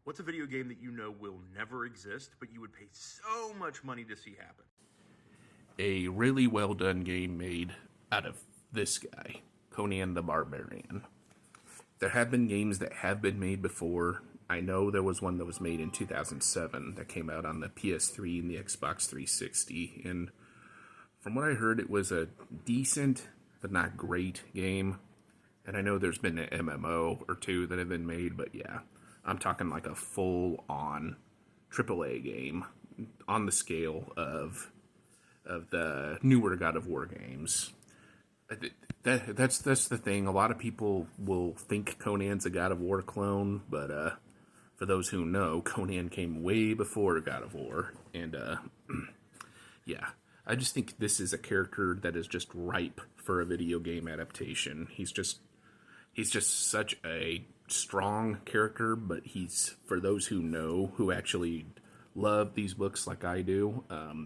What's a video game that you know will never exist, but you would pay so much money to see happen? A really well done game made out of this guy, Conan the Barbarian. There have been games that have been made before. I know there was one that was made in 2007 that came out on the PS3 and the Xbox 360, and from what I heard, it was a decent but not great game. And I know there's been an MMO or two that have been made, but yeah, I'm talking like a full-on AAA game on the scale of the newer God of War games. That's the thing. A lot of people will think Conan's a God of War clone, but for those who know, Conan came way before God of War, and yeah, I just think this is a character that is just ripe for a video game adaptation. He's just such a strong character, but he's, for those who know, who actually love these books like I do,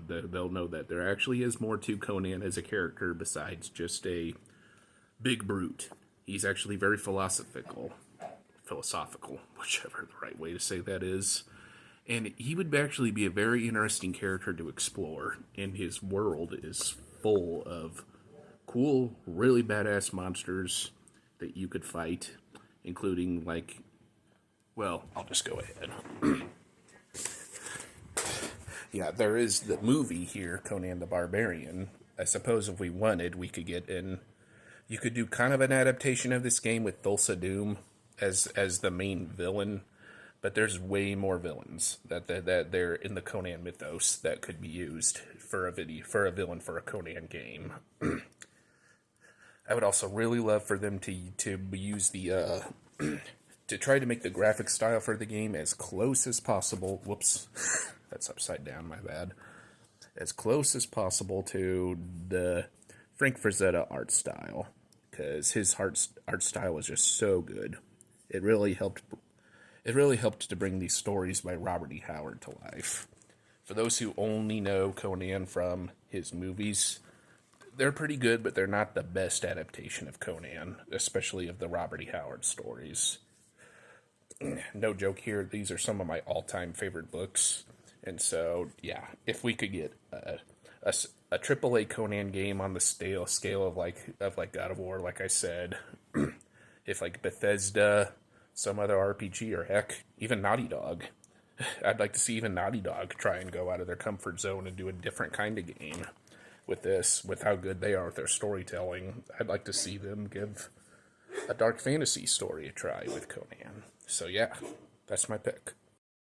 they'll know that there actually is more to Conan as a character besides just a big brute. He's actually very philosophical, whichever the right way to say that is. And he would actually be a very interesting character to explore, and his world is full of cool, really badass monsters that you could fight, including, like, well, I'll just go ahead. Yeah, there is the movie here, Conan the Barbarian. I suppose if we wanted, we could get in. You could do kind of an adaptation of this game with Thulsa Doom as the main villain, but there's way more villains that they're in the Conan mythos that could be used for a villain for a Conan game. I would also really love for them to use the to try to make the graphic style for the game as close as possible. Whoops, that's upside down. My bad. As close as possible to the Frank Frazetta art style, because his art style was just so good. It really helped. It really helped to bring these stories by Robert E. Howard to life. For those who only know Conan from his movies, they're pretty good, but they're not the best adaptation of Conan, especially of the Robert E. Howard stories. No joke here, these are some of my all-time favorite books. And so, yeah, if we could get a AAA Conan game on the scale of like God of War, like I said, if like Bethesda, some other RPG, or heck, even Naughty Dog. I'd like to see even Naughty Dog try and go out of their comfort zone and do a different kind of game with this, with how good they are with their storytelling. I'd like to see them give a dark fantasy story a try with Conan. So yeah, that's my pick.